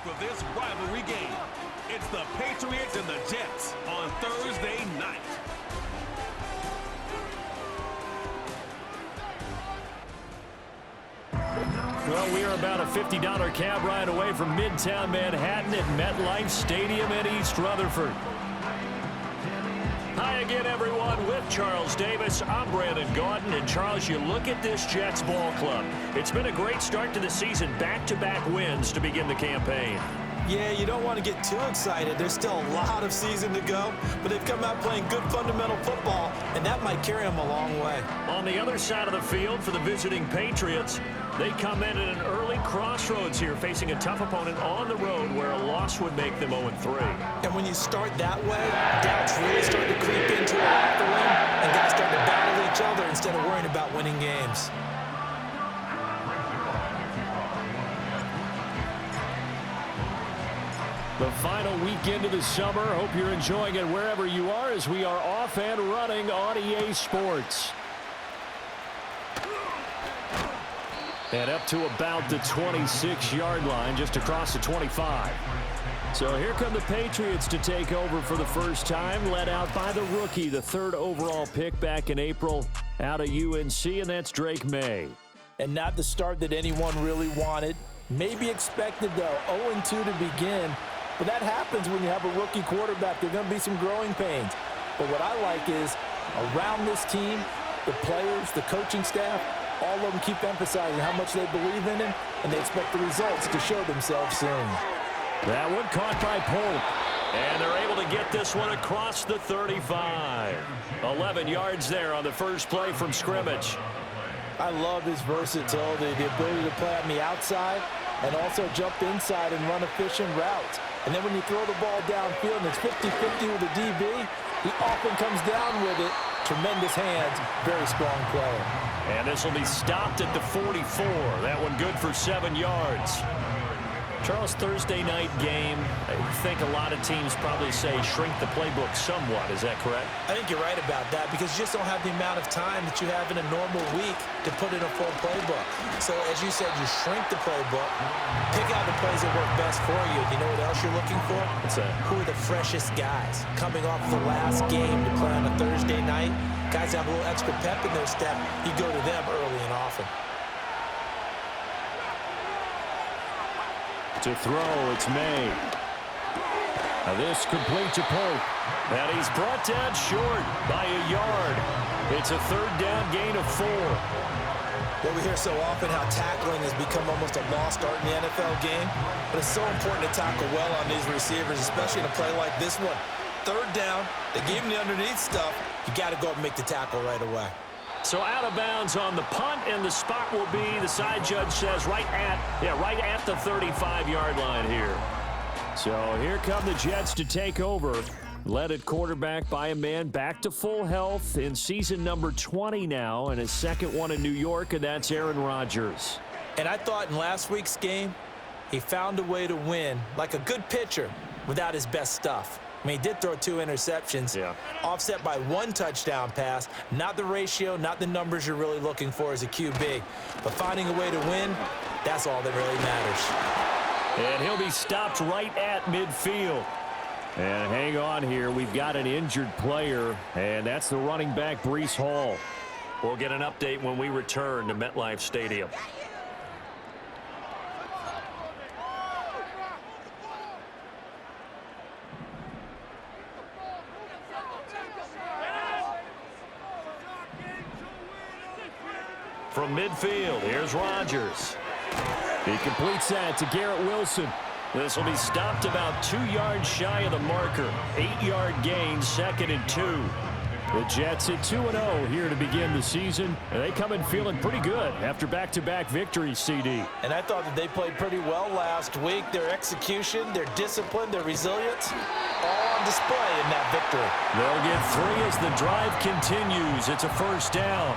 for this rivalry game. It's the Patriots and the Jets on Thursday night. Well, we are about a $50 cab ride away from Midtown Manhattan at MetLife Stadium in East Rutherford. Hi again, everyone. With Charles Davis, I'm Brandon Gaudin. And Charles, you look at this Jets ball club. It's been a great start to the season. Back-to-back wins to begin the campaign. Yeah, you don't want to get too excited. There's still a lot of season to go, but they've come out playing good fundamental football, and that might carry them a long way. On the other side of the field for the visiting Patriots, they come in at an early crossroads here, facing a tough opponent on the road where a loss would make them 0-3. And when you start that way, doubts really start to creep into a locker room, and guys start to battle each other instead of worrying about winning games. The final weekend of the summer. Hope you're enjoying it wherever you are as we are off and running on EA Sports. And up to about the 26-yard line, just across the 25. So here come the Patriots to take over for the first time, led out by the rookie, the third overall pick back in April out of UNC, and that's Drake May. And not the start that anyone really wanted. Maybe expected, though, 0-2 to begin. But that happens when you have a rookie quarterback. There are going to be some growing pains. But what I like is around this team, the players, the coaching staff, all of them keep emphasizing how much they believe in him, and they expect the results to show themselves soon. That one caught by Polk. And they're able to get this one across the 35. 11 yards there on the first play from scrimmage. I love his versatility, the ability to play on the outside and also jump inside and run efficient routes. And then when you throw the ball downfield and it's 50-50 with the DB, he often comes down with it. Tremendous hands, very strong player. And this will be stopped at the 44. That one good for 7 yards. Charles, Thursday night game, I think a lot of teams probably say shrink the playbook somewhat. Is that correct? I think you're right about that because you just don't have the amount of time that you have in a normal week to put in a full playbook. So as you said, you shrink the playbook, pick out the plays that work best for you. You know what else you're looking for? What's that? Who are the freshest guys coming off the last game to play on a Thursday night? Guys have a little extra pep in their step. You go to them early and often. To throw, it's May. Now this complete to Polk. And he's brought down short by a yard. It's a third down gain of 4. Well, we hear so often how tackling has become almost a lost art in the NFL game. But it's so important to tackle well on these receivers, especially in a play like this one. Third down, they gave him the underneath stuff. You got to go up and make the tackle right away. So out of bounds on the punt, and the spot will be, the side judge says, right at the 35-yard line here. So here come the Jets to take over. Led at quarterback by a man back to full health in season number 20 now, and his second one in New York, and that's Aaron Rodgers. And I thought in last week's game, he found a way to win, like a good pitcher, without his best stuff. I mean, he did throw 2 interceptions, offset by 1 touchdown pass. Not the ratio, not the numbers you're really looking for as a QB. But finding a way to win, that's all that really matters. And he'll be stopped right at midfield. And hang on here, we've got an injured player, and that's the running back, Breece Hall. We'll get an update when we return to MetLife Stadium. From midfield, here's Rodgers. He completes that to Garrett Wilson. This will be stopped about 2 yards shy of the marker. 8-yard gain, 2nd and 2. The Jets at 2-0 here to begin the season. And they come in feeling pretty good after back-to-back victories, CD. And I thought that they played pretty well last week. Their execution, their discipline, their resilience, all on display in that victory. They'll get 3 as the drive continues. It's a first down.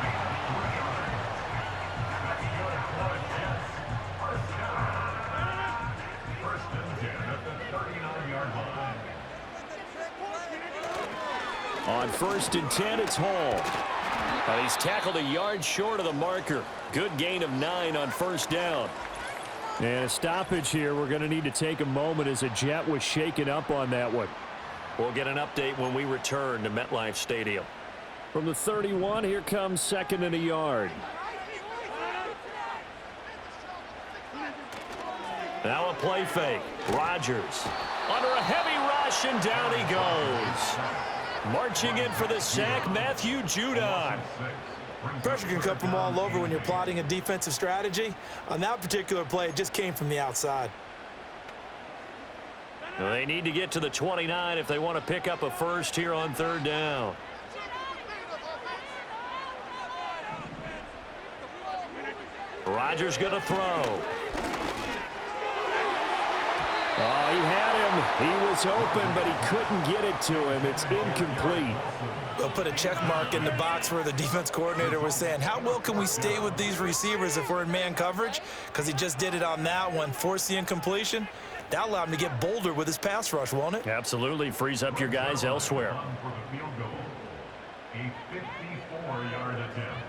On 1st and 10, it's Hall. He's tackled a yard short of the marker. Good gain of 9 on first down. And a stoppage here. We're going to need to take a moment as a Jet was shaken up on that one. We'll get an update when we return to MetLife Stadium. From the 31, here comes 2nd and a yard. Now a play fake. Rodgers under a heavy rush, and down he goes. Marching in for the sack, Matthew Judon. Pressure can come from all over when you're plotting a defensive strategy. On that particular play, it just came from the outside. They need to get to the 29 if they want to pick up a first here on 3rd down. Rodgers going to throw. Oh, he had him. He was open, but he couldn't get it to him. It's incomplete. They'll put a check mark in the box where the defense coordinator was saying, how well can we stay with these receivers if we're in man coverage? Because he just did it on that one, forced the incompletion. That allowed him to get bolder with his pass rush, won't it? Absolutely. Frees up your guys elsewhere. A 54-yard attempt.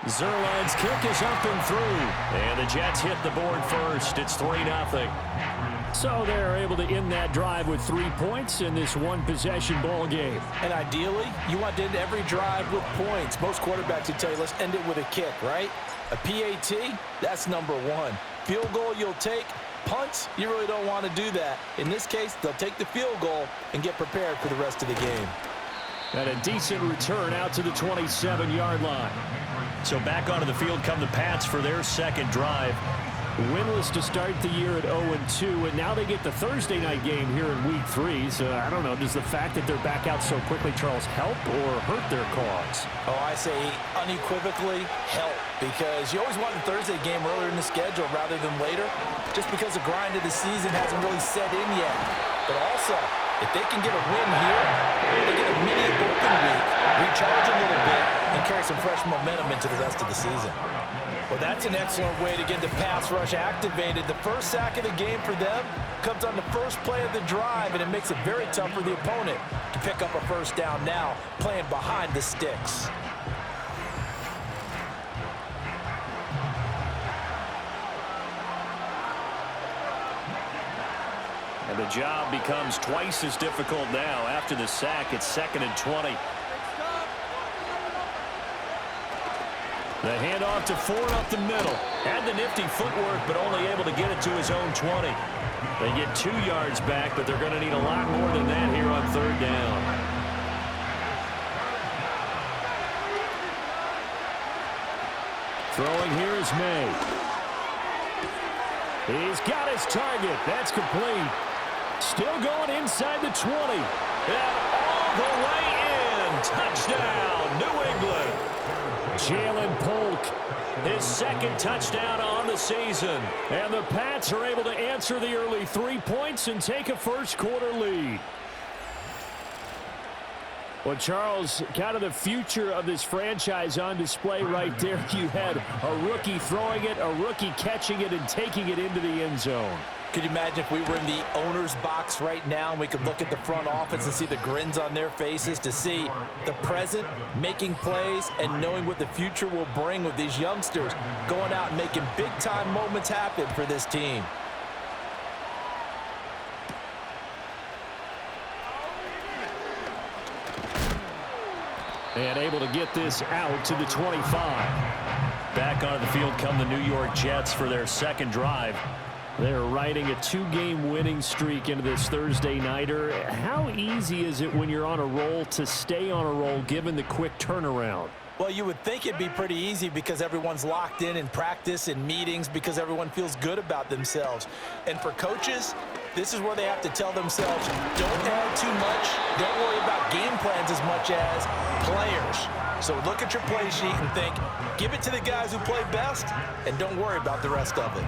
Zerline's kick is up and through. And the Jets hit the board first. It's 3-0. So they're able to end that drive with 3 points in this one-possession ball game. And ideally, you want to end every drive with points. Most quarterbacks would tell you, let's end it with a kick, right? A PAT, that's number 1. Field goal you'll take. Punts, you really don't want to do that. In this case, they'll take the field goal and get prepared for the rest of the game. And a decent return out to the 27-yard line. So back onto the field come the Pats for their second drive. Winless to start the year at 0-2, and now they get the Thursday night game here in Week 3. So I don't know, does the fact that they're back out so quickly, Charles, help or hurt their cause? Oh, I say unequivocally help, because you always want the Thursday game earlier in the schedule rather than later, just because the grind of the season hasn't really set in yet. But also, if they can get a win here, they get a mini open week, recharge a little bit, and carry some fresh momentum into the rest of the season. Well, that's an excellent way to get the pass rush activated. The first sack of the game for them comes on the first play of the drive, and it makes it very tough for the opponent to pick up a first down now, playing behind the sticks. And the job becomes twice as difficult now. After the sack, it's 2nd and 20. The handoff to Ford up the middle. Had the nifty footwork, but only able to get it to his own 20. They get 2 yards back, but they're going to need a lot more than that here on 3rd down. Throwing here is May. He's got his target. That's complete. Still going inside the 20. And all the way in. Touchdown, New England. Jalen Polk, His second touchdown on the season. and the Pats are able to answer the early 3 points and take a first-quarter lead. Well, Charles, kind of the future of this franchise on display right there. You had a rookie throwing it, a rookie catching it, and taking it into the end zone. Could you imagine if we were in the owner's box right now and we could look at the front office and see the grins on their faces, to see the present making plays and knowing what the future will bring with these youngsters going out and making big-time moments happen for this team. And able to get this out to the 25. Back onto the field come the New York Jets for their second drive. They're riding a 2-game winning streak into this Thursday nighter. How easy is it when you're on a roll to stay on a roll given the quick turnaround? Well, you would think it'd be pretty easy because everyone's locked in practice and meetings, because everyone feels good about themselves. And for coaches, this is where they have to tell themselves, don't add too much, don't worry about game plans as much as players. So look at your play sheet and think, give it to the guys who play best, and don't worry about the rest of it.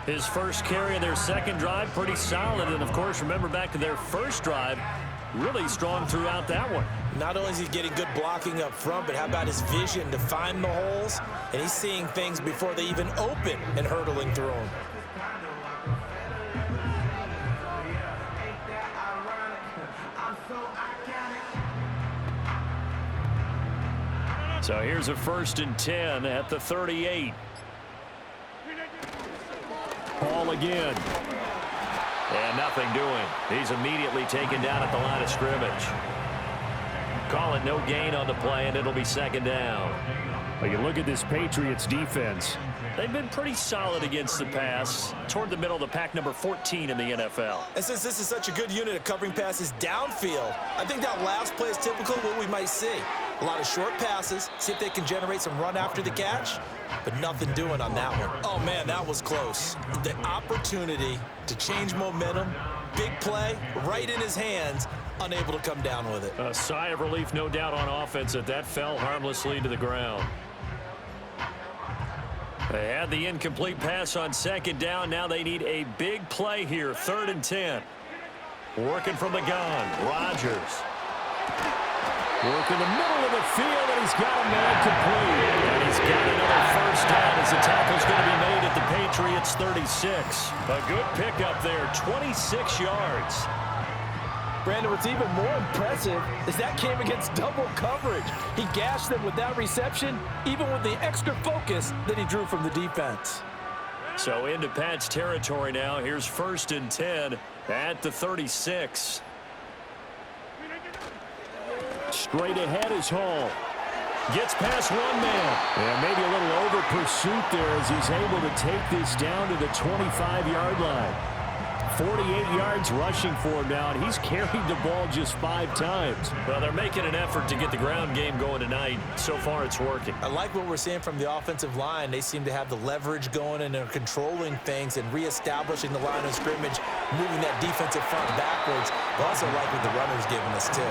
His first carry of their second drive, pretty solid. And, of course, remember back to their first drive, really strong throughout that one. Not only is he getting good blocking up front, but how about his vision to find the holes? And he's seeing things before they even open and hurdling through them. So here's a 1st and 10 at the 38. Ball again. And nothing doing. He's immediately taken down at the line of scrimmage. Call it no gain on the play, and it'll be 2nd down. Well, you look at this Patriots defense. They've been pretty solid against the pass. Toward the middle of the pack, number 14 in the NFL. And since this is such a good unit of covering passes downfield, I think that last play is typical of what we might see. A lot of short passes, see if they can generate some run after the catch, but nothing doing on that one. Oh, man, that was close. The opportunity to change momentum, big play, right in his hands, unable to come down with it. A sigh of relief, no doubt, on offense that fell harmlessly to the ground. They had the incomplete pass on 2nd down. Now they need a big play here, 3rd and 10. Working from the gun, Rodgers. Work in the middle of the field, and he's got a man complete. And he's got another 1st down as the tackle's going to be made at the Patriots 36. A good pickup there, 26 yards. Brandon, what's even more impressive is that came against double coverage. He gashed them with that reception, even with the extra focus that he drew from the defense. So into Pat's territory now. Here's 1st and 10 at the 36. Straight ahead is Hall. Gets past one man. And maybe a little over pursuit there as he's able to take this down to the 25-yard line. 48 yards rushing for him now, and he's carried the ball just 5 times. Well, they're making an effort to get the ground game going tonight. So far, it's working. I like what we're seeing from the offensive line. They seem to have the leverage going, and they're controlling things and reestablishing the line of scrimmage, moving that defensive front backwards. I also like what the runner's giving us, too.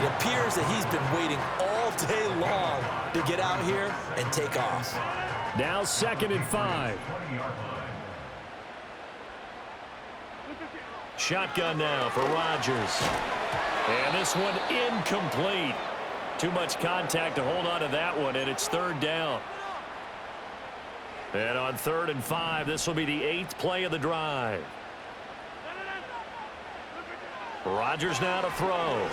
It appears that he's been waiting all day long to get out here and take off. Now 2nd and 5. Shotgun now for Rodgers. And this one incomplete. Too much contact to hold on to that one, and it's 3rd down. And on 3rd and 5, this will be the 8th play of the drive. Rodgers now to throw.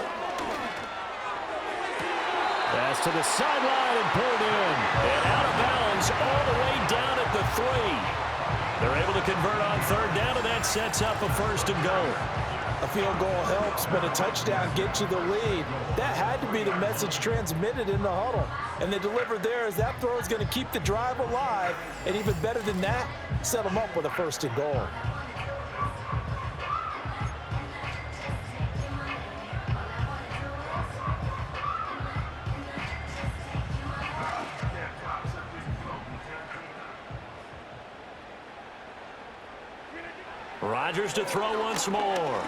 Pass to the sideline and pulled in. And out of bounds all the way down at the 3. They're able to convert on 3rd down, and that sets up a 1st and goal. A field goal helps, but a touchdown gets you the lead. That had to be the message transmitted in the huddle. And they delivered there as that throw is going to keep the drive alive. And even better than that, set them up with a 1st and goal. Rodgers to throw once more.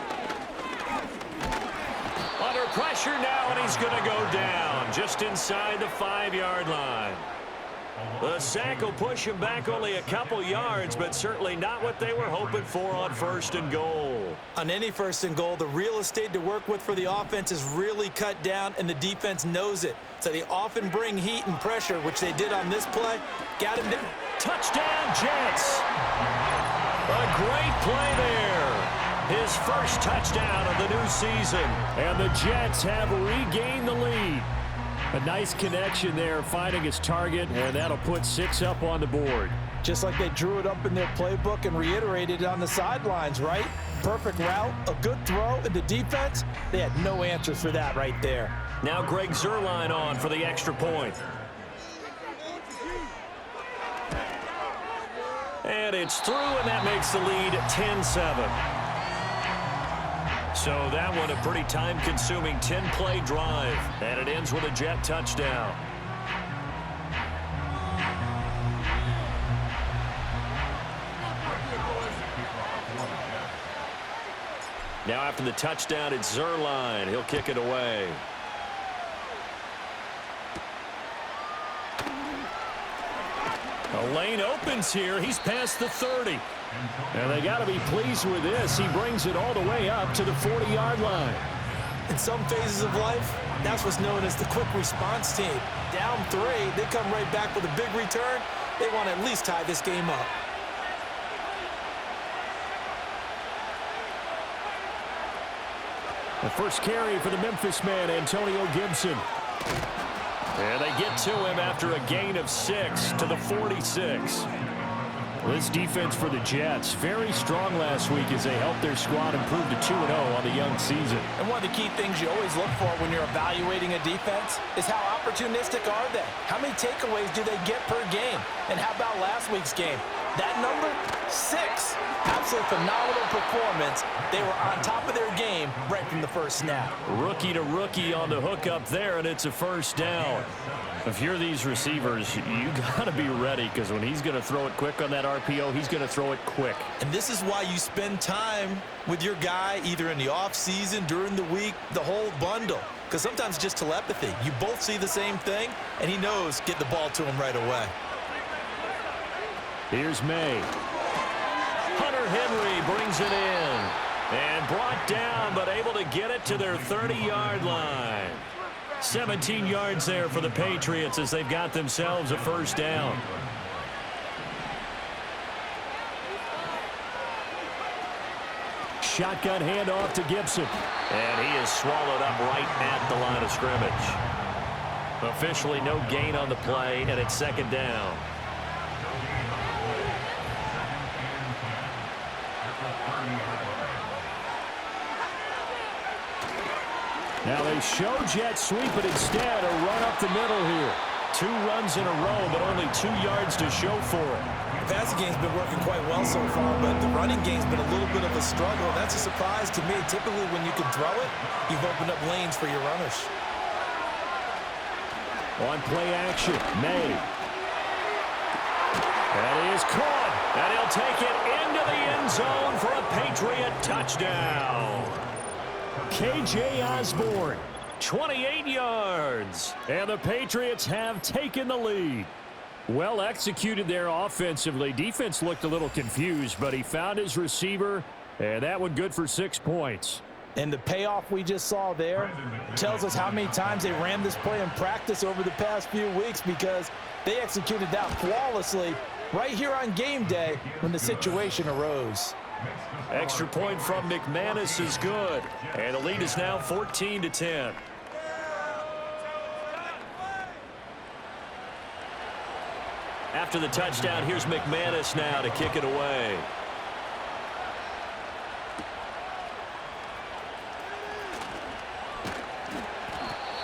Under pressure now, and he's going to go down just inside the 5-yard line. The sack will push him back only a couple yards, but certainly not what they were hoping for on 1st and goal. On any 1st and goal, the real estate to work with for the offense is really cut down, and the defense knows it. So they often bring heat and pressure, which they did on this play. Got him down. Touchdown, Jets! A great play there. His first touchdown of the new season. And the Jets have regained the lead. A nice connection there, finding his target, and that'll put 6 up on the board. Just like they drew it up in their playbook and reiterated it on the sidelines, right? Perfect route, a good throw, and the defense, they had no answer for that right there. Now Greg Zuerlein on for the extra point. And it's through, and that makes the lead 10-7. So that one a pretty time-consuming 10-play drive, and it ends with a Jet touchdown. Now after the touchdown, it's Zuerlein. He'll kick it away. A lane opens here. He's past the 30. And they got to be pleased with this. He brings it all the way up to the 40-yard line. In some phases of life, that's what's known as the quick response team. Down 3, they come right back with a big return. They want to at least tie this game up. The first carry for the Memphis man, Antonio Gibson. And they get to him after a gain of 6 to the 46. This defense for the Jets, very strong last week as they helped their squad improve to 2-0 on the young season. And one of the key things you always look for when you're evaluating a defense is how opportunistic are they? How many takeaways do they get per game? And how about last week's game? That number, 6. Absolute phenomenal performance. They were on top of their game right from the first snap. Rookie to rookie on the hookup there, and it's a first down. If you're these receivers, you got to be ready because when he's going to throw it quick on that RPO, he's going to throw it quick. And this is why you spend time with your guy either in the offseason, during the week, the whole bundle. Because sometimes just telepathy. You both see the same thing, and he knows get the ball to him right away. Here's May. Hunter Henry brings it in. And brought down, but able to get it to their 30-yard line. 17 yards there for the Patriots as they've got themselves a first down. Shotgun handoff to Gibson. And he is swallowed up right at the line of scrimmage. Officially no gain on the play, and it's second down. Now they show jet sweep, but instead a run up the middle here. 2 runs in a row, but only 2 yards to show for it. The passing game's been working quite well so far, but the running game's been a little bit of a struggle. That's a surprise to me. Typically, when you can throw it, you've opened up lanes for your runners. On play action, May. And he is caught, and he'll take it into the end zone for a Patriot touchdown. KJ Osborne, 28 yards, and the Patriots have taken the lead. Well executed there offensively. Defense looked a little confused, but he found his receiver, and that one good for 6 points. And the payoff we just saw there tells us how many times they ran this play in practice over the past few weeks, because they executed that flawlessly right here on game day when the situation arose. Extra point from McManus is good, and the lead is now 14-10. After the touchdown, here's McManus now to kick it away.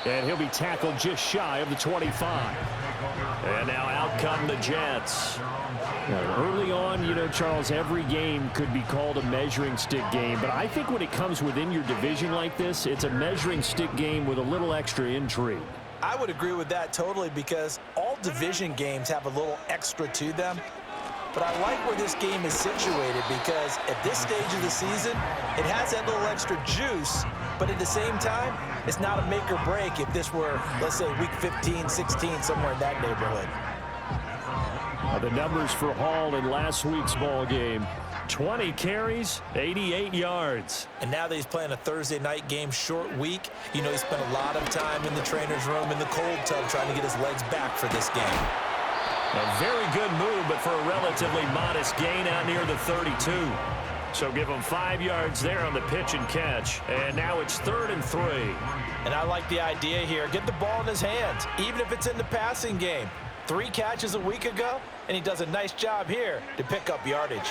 And he'll be tackled just shy of the 25. And now out come the Jets. Early on, you know, Charles, every game could be called a measuring stick game. But I think when it comes within your division like this, it's a measuring stick game with a little extra intrigue. I would agree with that totally, because all division games have a little extra to them. But I like where this game is situated, because at this stage of the season, it has that little extra juice. But at the same time, it's not a make or break if this were, let's say, week 15, 16, somewhere in that neighborhood. The numbers for Hall in last week's ball game: 20 carries, 88 yards. And now that he's playing a Thursday night game, short week, you know, he spent a lot of time in the trainer's room in the cold tub trying to get his legs back for this game. A very good move, but for a relatively modest gain out near the 32. So give him 5 yards there on the pitch and catch. And now it's 3rd and 3. And I like the idea here. Get the ball in his hands, even if it's in the passing game. 3 catches a week ago, and he does a nice job here to pick up yardage.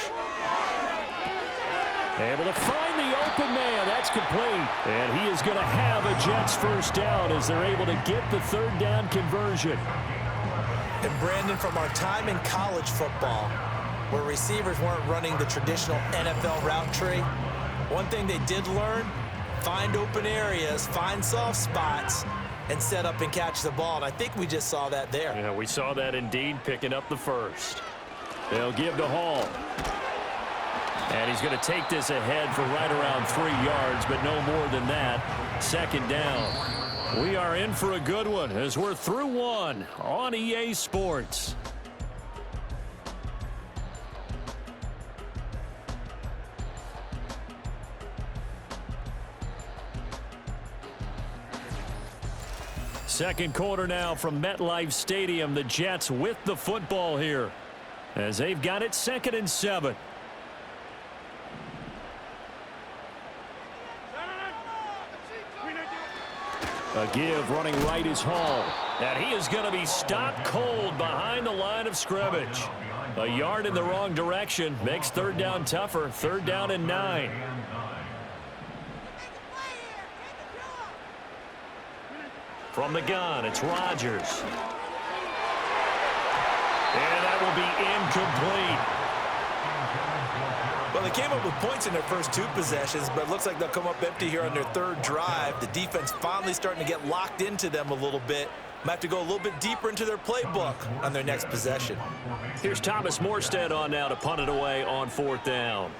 Able to find the open man. That's complete. And he is going to have a Jets first down as they're able to get the 3rd down conversion. And Brandon, from our time in college football, where receivers weren't running the traditional NFL route tree, one thing they did learn: find open areas, find soft spots, and set up and catch the ball. And I think we just saw that there. Yeah, we saw that indeed, picking up the first. They'll give to Hall. And he's going to take this ahead for right around 3 yards, but no more than that. 2nd down. We are in for a good one as we're through one on EA Sports. Second quarter now from MetLife Stadium. The Jets with the football here as they've got it 2nd and 7. A give running right is Hall. And he is going to be stopped cold behind the line of scrimmage. A yard in the wrong direction makes third down tougher. Third down and 9. From the gun, it's Rodgers. And that will be incomplete. Well, they came up with points in their first 2 possessions, but it looks like they'll come up empty here on their 3rd drive. The defense finally starting to get locked into them a little bit. Might have to go a little bit deeper into their playbook on their next possession. Here's Thomas Morstead on now to punt it away on 4th down.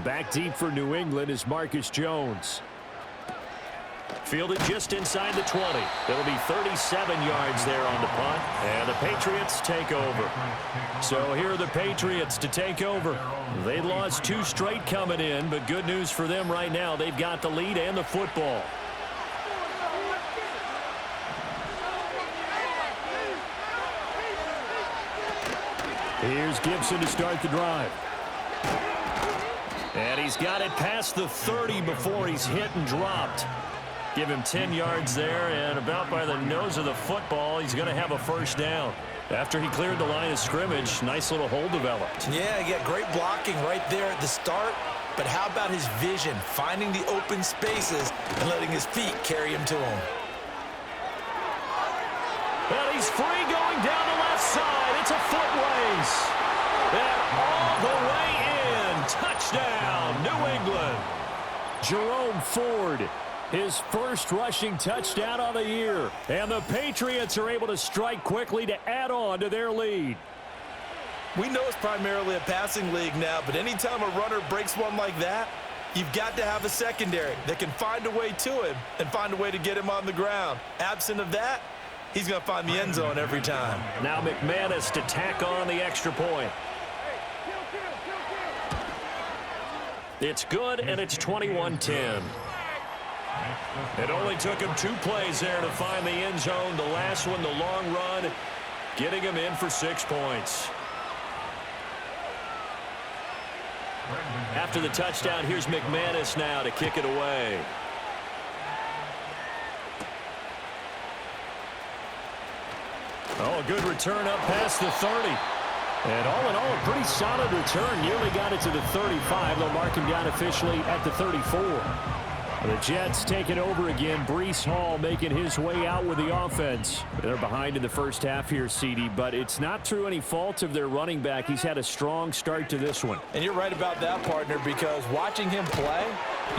Back deep for New England is Marcus Jones. Fielded just inside the 20. It'll be 37 yards there on the punt, and the Patriots take over. So here are the Patriots to take over. They lost 2 straight coming in, but good news for them right now. They've got the lead and the football. Here's Gibson to start the drive. And he's got it past the 30 before he's hit and dropped. Give him 10 yards there, and about by the nose of the football, he's going to have a first down. After he cleared the line of scrimmage, nice little hole developed. Yeah, he got great blocking right there at the start. But how about his vision, finding the open spaces and letting his feet carry him to him? And he's free going down the left side. It's a foot race. And all the way in. Touchdown, New England. Jerome Ford, his first rushing touchdown of the year. And the Patriots are able to strike quickly to add on to their lead. We know it's primarily a passing league now, but anytime a runner breaks one like that, you've got to have a secondary that can find a way to him and find a way to get him on the ground. Absent of that, he's going to find the end zone every time. Now McManus to tack on the extra point. It's good, and it's 21-10. It only took him 2 plays there to find the end zone. The last one, the long run, getting him in for 6 points. After the touchdown, here's McManus now to kick it away. Oh, a good return up past the 30. And all in all, a pretty solid return. Nearly got it to the 35. They'll mark him down officially at the 34. The Jets take it over again. Breece Hall making his way out with the offense. They're behind in the first half here, CD, but it's not through any fault of their running back. He's had a strong start to this one. And you're right about that, partner, because watching him play,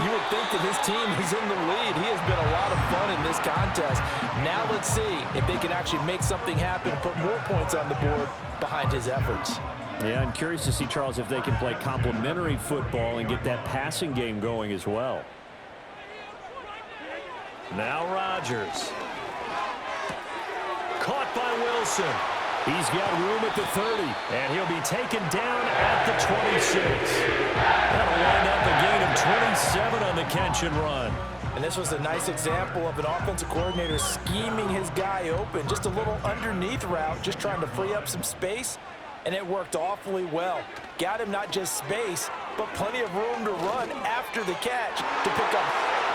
you would think that his team is in the lead. He has been a lot of fun in this contest. Now let's see if they can actually make something happen and put more points on the board behind his efforts. Yeah, I'm curious to see, Charles, if they can play complementary football and get that passing game going as well. Now Rodgers. Caught by Wilson. He's got room at the 30. And he'll be taken down at the 26. That'll wind up a gain of 27 on the catch and run. And this was a nice example of an offensive coordinator scheming his guy open. Just a little underneath route, just trying to free up some space. And it worked awfully well. Got him not just space, but plenty of room to run after the catch to pick up.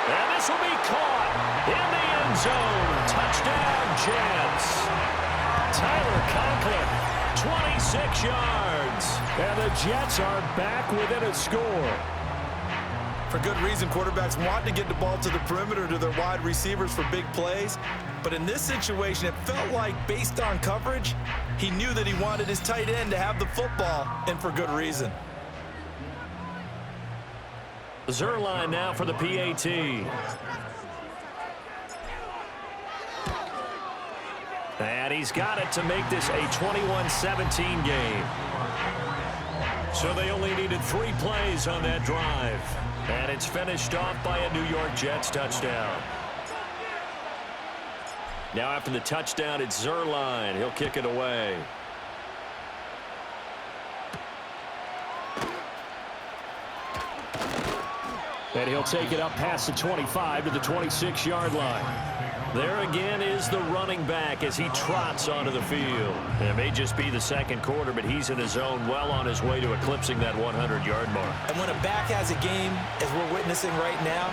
And this will be caught in the end zone. Touchdown, Jets. Tyler Conklin, 26 yards. And the Jets are back within a score. For good reason, quarterbacks want to get the ball to the perimeter to their wide receivers for big plays. But in this situation, it felt like, based on coverage, he knew that he wanted his tight end to have the football, and for good reason. Zerline now for the PAT. And he's got it to make this a 21-17 game. So they only needed 3 plays on that drive. And it's finished off by a New York Jets touchdown. Now after the touchdown, it's Zerline. He'll kick it away. And he'll take it up past the 25 to the 26-yard line. There again is the running back as he trots onto the field. It may just be the second quarter, but he's in his zone, well on his way to eclipsing that 100-yard mark. And when a back has a game, as we're witnessing right now,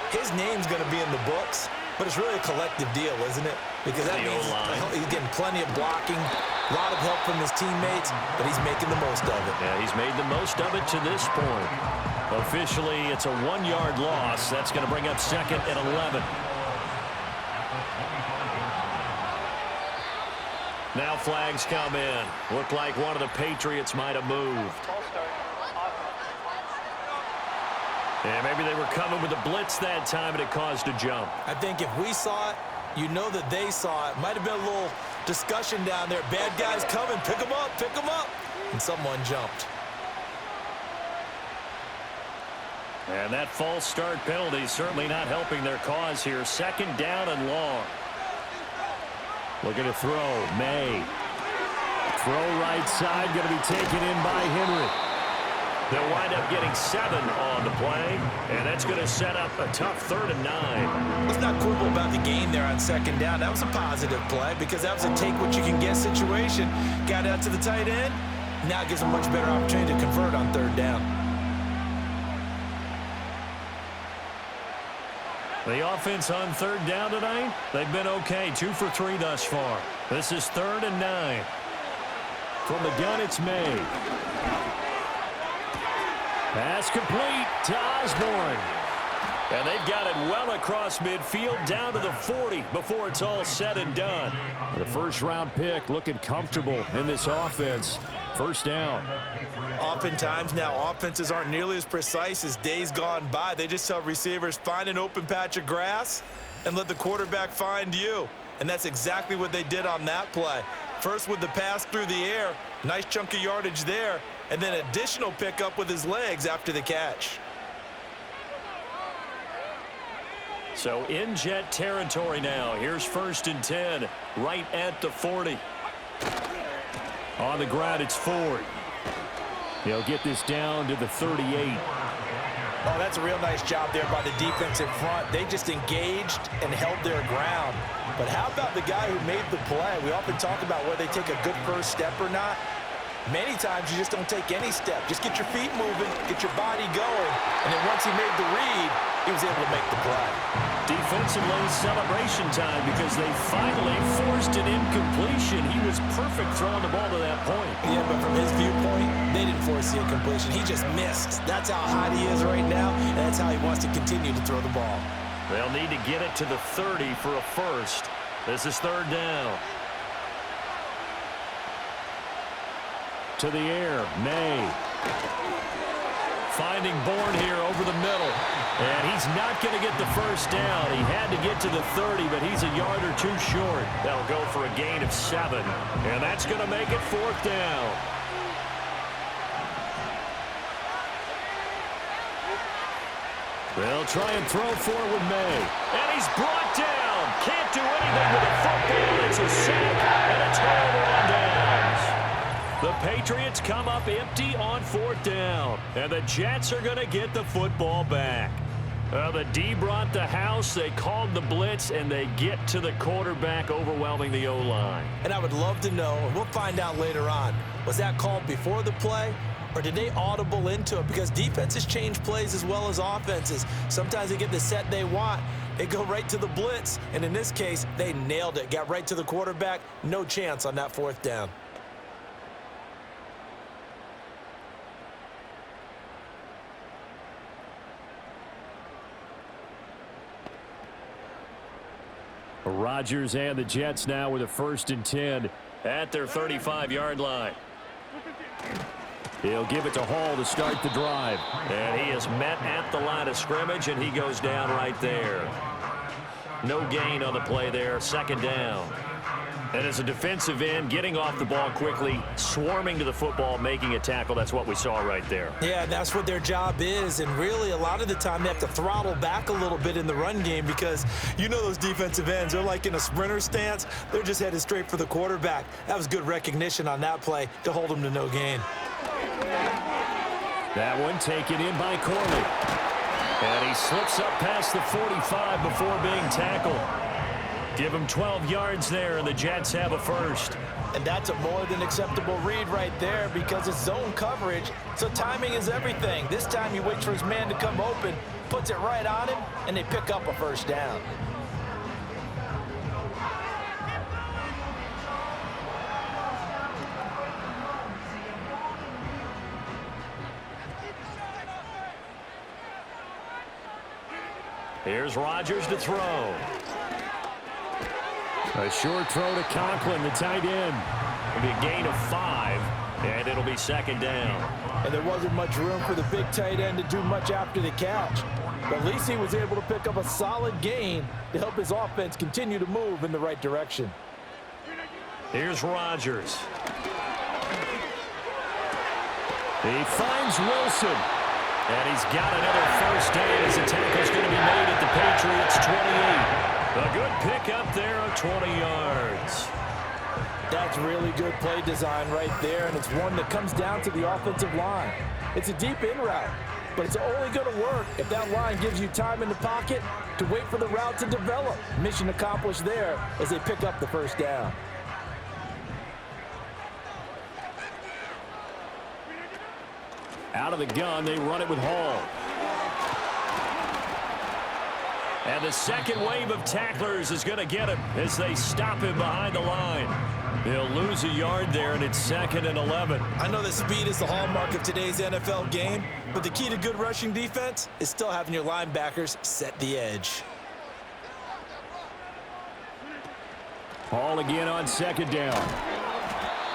his name's going to be in the books. But it's really a collective deal, isn't it? Because that means he's getting plenty of blocking, a lot of help from his teammates, but he's making the most of it. Yeah, he's made the most of it to this point. Officially, it's a 1-yard loss. That's going to bring up 2nd and 11. Now flags come in. Looked like one of the Patriots might have moved. Yeah, maybe they were coming with a blitz that time, and it caused a jump. I think if we saw it, you know that they saw it. Might have been a little discussion down there. Bad guys coming. Pick them up. Pick them up. And someone jumped. And that false start penalty is certainly not helping their cause here. 2nd down and long. Looking to throw. May. Throw right side. Going to be taken in by Henry. They'll wind up getting 7 on the play, and that's going to set up a tough 3rd and 9. Let's not quibble about the gain there on 2nd down. That was a positive play because that was a take-what-you-can-get situation. Got out to the tight end. Now it gives them a much better opportunity to convert on 3rd down. The offense on 3rd down tonight, they've been okay. 2 for 3 thus far. This is 3rd and 9. From the gun, it's May. Pass complete to Osborne. And they've got it well across midfield down to the 40 before it's all said and done. The first-round pick looking comfortable in this offense. 1st down. Oftentimes now offenses aren't nearly as precise as days gone by. They just tell receivers, find an open patch of grass and let the quarterback find you. And that's exactly what they did on that play. First with the pass through the air, nice chunk of yardage there, and then additional pickup with his legs after the catch. So in Jet territory now. Here's 1st and 10, right at the 40. On the ground, it's Ford. He'll get this down to the 38. Oh, that's a real nice job there by the defensive front. They just engaged and held their ground. But how about the guy who made the play? We often talk about whether they take a good first step or not. Many times you just don't take any step. Just get your feet moving, get your body going, and then once he made the read, he was able to make the play. Defensively, celebration time because they finally forced an incompletion. He was perfect throwing the ball to that point. Yeah, but from his viewpoint, they didn't force the incompletion. He just missed. That's how hot he is right now, and that's how he wants to continue to throw the ball. They'll need to get it to the 30 for a first. This is 3rd down. To the air, May. Finding Bourne here over the middle. And he's not going to get the first down. He had to get to the 30, but he's a yard or 2 short. That'll go for a gain of 7. And that's going to make it 4th down. They'll try and throw for it with May. And he's brought down. Can't do anything with the football. It's a sack and a turnover on downs. The Patriots come up empty on 4th down. And the Jets are going to get the football back. The D brought the house. They called the blitz, and they get to the quarterback, overwhelming the O-line. And I would love to know, and we'll find out later on, was that called before the play, or did they audible into it? Because defenses change plays as well as offenses. Sometimes they get the set they want. They go right to the blitz, and in this case, they nailed it. Got right to the quarterback. No chance on that 4th down. Rodgers and the Jets now with a 1st and 10 at their 35-yard line. He'll give it to Hall to start the drive. And he is met at the line of scrimmage, and he goes down right there. No gain on the play there. 2nd down. And as a defensive end, getting off the ball quickly, swarming to the football, making a tackle, that's what we saw right there. Yeah, that's what their job is. And really, a lot of the time, they have to throttle back a little bit in the run game because you know those defensive ends, they're like in a sprinter stance. They're just headed straight for the quarterback. That was good recognition on that play to hold them to no gain. That one taken in by Corley. And he slips up past the 45 before being tackled. Give him 12 yards there, and the Jets have a first. And that's a more than acceptable read right there because it's zone coverage, so timing is everything. This time he waits for his man to come open, puts it right on him, and they pick up a first down. Here's Rodgers to throw. A short throw to Conklin, the tight end. It'll be a gain of 5, and it'll be second down. And there wasn't much room for the big tight end to do much after the catch. But at least he was able to pick up a solid gain to help his offense continue to move in the right direction. Here's Rodgers. He finds Wilson. And he's got another first down as the tackle's going to be made at the Patriots 28. A good pickup there of 20 yards. That's really good play design right there, and it's one that comes down to the offensive line. It's a deep in route, but it's only going to work if that line gives you time in the pocket to wait for the route to develop. Mission accomplished there as they pick up the first down. Out of the gun, they run it with Hall. And the second wave of tacklers is going to get him as they stop him behind the line. He'll lose a yard there, and it's 2nd and 11. I know that speed is the hallmark of today's NFL game, but the key to good rushing defense is still having your linebackers set the edge. Hall again on second down.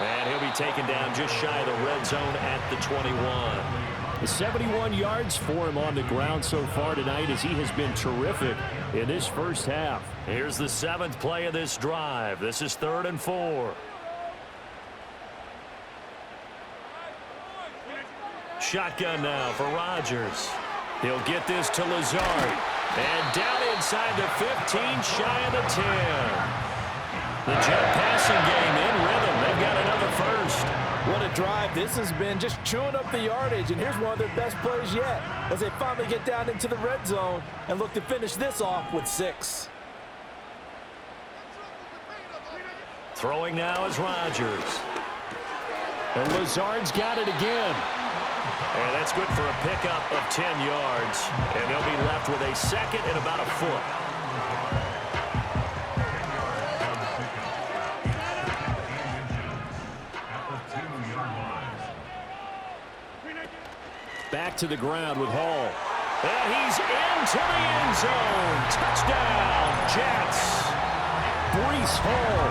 And he'll be taken down just shy of the red zone at the 21. 71 yards for him on the ground so far tonight as he has been terrific in this first half. Here's the 7th play of this drive. This is 3rd and 4. Shotgun now for Rodgers. He'll get this to Lazard. And down inside the 15, shy of the 10. The Jet passing game in rhythm. They've got another first. What a drive this has been, just chewing up the yardage, and here's one of their best plays yet as they finally get down into the red zone and look to finish this off with 6. Throwing now is Rodgers. And Lazard's got it again. And that's good for a pickup of 10 yards. And they'll be left with a second and about a foot. Back to the ground with Hall. And he's into the end zone. Touchdown, Jets. Breece Hall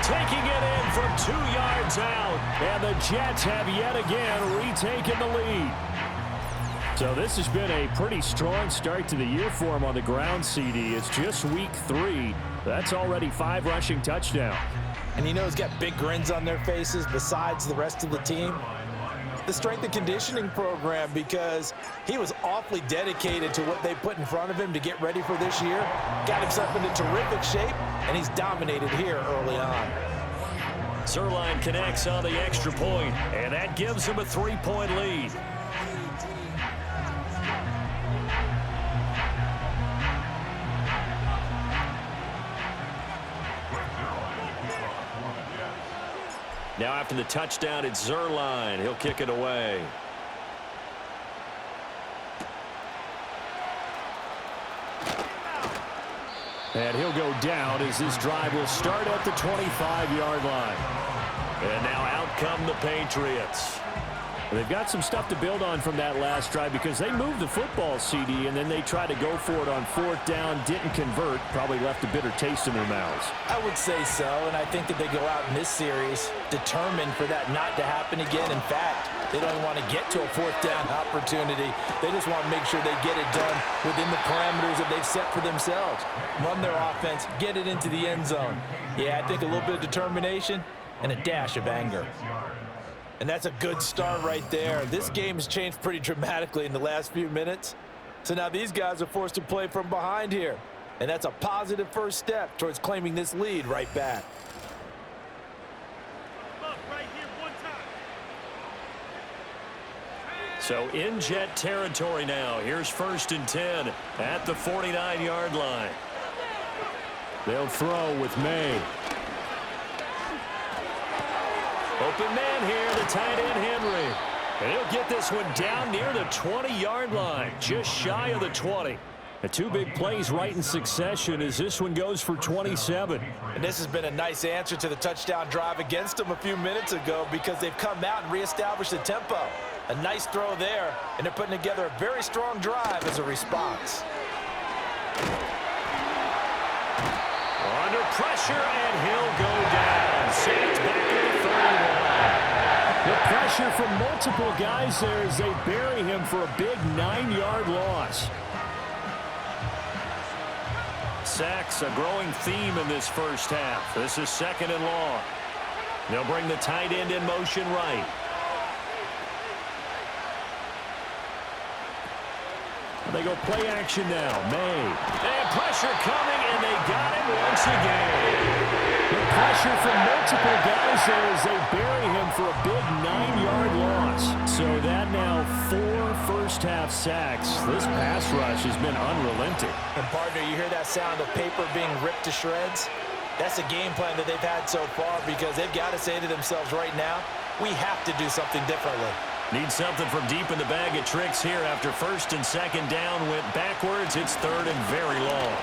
taking it in from 2 yards out. And the Jets have yet again retaken the lead. So this has been a pretty strong start to the year for him on the ground, CD. It's just week 3. That's already 5 rushing touchdowns. And you know he's got big grins on their faces besides the rest of the team. The strength and conditioning program, because he was awfully dedicated to what they put in front of him to get ready for this year. Got himself into terrific shape, and he's dominated here early on. Zerline connects on the extra point, and that gives him a 3-point lead. Now after the touchdown, it's Zerline. He'll kick it away. And he'll go down as this drive will start at the 25-yard line. And now out come the Patriots. They've got some stuff to build on from that last drive because they moved the football, CD, and then they tried to go for it on 4th down, didn't convert, probably left a bitter taste in their mouths. I would say so, and I think that they go out in this series determined for that not to happen again. In fact, they don't want to get to a 4th down opportunity. They just want to make sure they get it done within the parameters that they've set for themselves. Run their offense, get it into the end zone. Yeah, I think a little bit of determination and a dash of anger. And that's a good start right there. This game has changed pretty dramatically in the last few minutes. So now these guys are forced to play from behind here. And that's a positive first step towards claiming this lead right back. So in Jet territory now. Here's 1st and 10 at the 49-yard line. They'll throw with May. Open man here, the tight end Henry. And he'll get this one down near the 20-yard line, just shy of the 20. And 2 big plays right in succession as this one goes for 27. And this has been a nice answer to the touchdown drive against them a few minutes ago because they've come out and reestablished the tempo. A nice throw there, and they're putting together a very strong drive as a response. Under pressure, and he'll go down. Sacked back at the 31. The pressure from multiple guys there as they bury him for a big 9-yard loss. Sacks, a growing theme in this first half. This is 2nd and long. They'll bring the tight end in motion right. They go play action now. May. And pressure coming, and they got him once again. The pressure from multiple guys there as they bury him for a big 9-yard loss. So that now 4 first-half sacks. This pass rush has been unrelenting. And, partner, you hear that sound of paper being ripped to shreds? That's the game plan that they've had so far because they've got to say to themselves right now, we have to do something differently. Need something from deep in the bag of tricks here after 1st and 2nd down went backwards. It's 3rd and very long.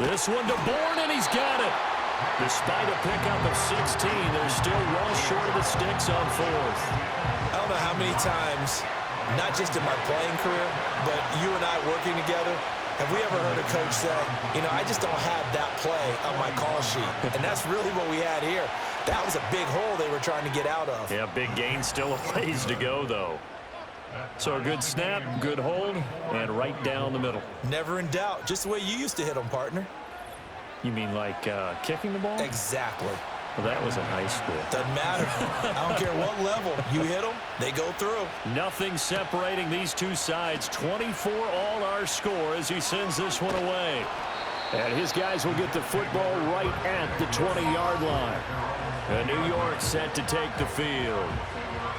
This one to Bourne, and he's got it. Despite a pickup of 16, they're still well short of the sticks on 4th. I don't know how many times, not just in my playing career, but you and I working together, have we ever heard a coach say, you know, I just don't have that play on my call sheet. And that's really what we had here. That was a big hole they were trying to get out of. Yeah, big gain, still a ways to go, though. So a good snap, good hold, and right down the middle. Never in doubt. Just the way you used to hit them, partner. You mean like kicking the ball? Exactly. Well, that was in high school. Doesn't matter. I don't care what level. You hit them, they go through. Nothing separating these two sides. 24 all our score as he sends this one away. And his guys will get the football right at the 20-yard line. And New York set to take the field.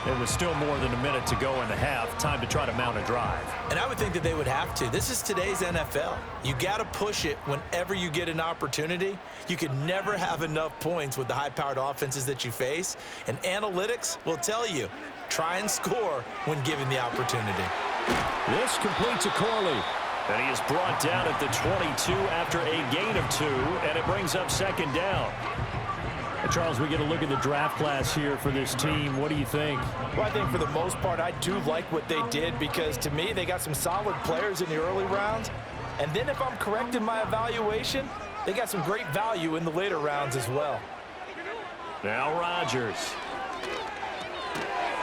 There was still more than a minute to go in the half. Time to try to mount a drive. And I would think that they would have to. This is today's NFL. You got to push it whenever you get an opportunity. You can never have enough points with the high-powered offenses that you face. And analytics will tell you, try and score when given the opportunity. This completes a Corley. And he is brought down at the 22 after a gain of 2, and it brings up 2nd down. And Charles, we get a look at the draft class here for this team. What do you think? Well, I think for the most part, I do like what they did because, to me, they got some solid players in the early rounds. And then if I'm correct in my evaluation, they got some great value in the later rounds as well. Now Rodgers.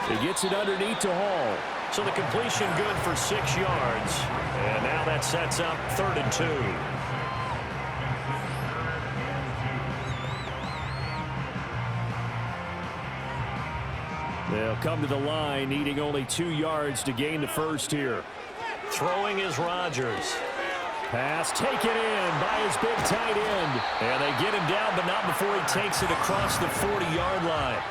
He gets it underneath to Hall. So the completion good for 6 yards. And now that sets up 3rd and 2. They'll come to the line, needing only 2 yards to gain the first here. Throwing is Rodgers. Pass taken in by his big tight end. And they get him down, but not before he takes it across the 40-yard line.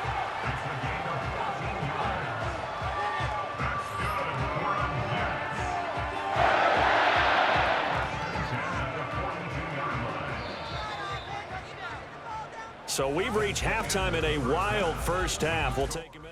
So we've reached halftime in a wild first half. We'll take him.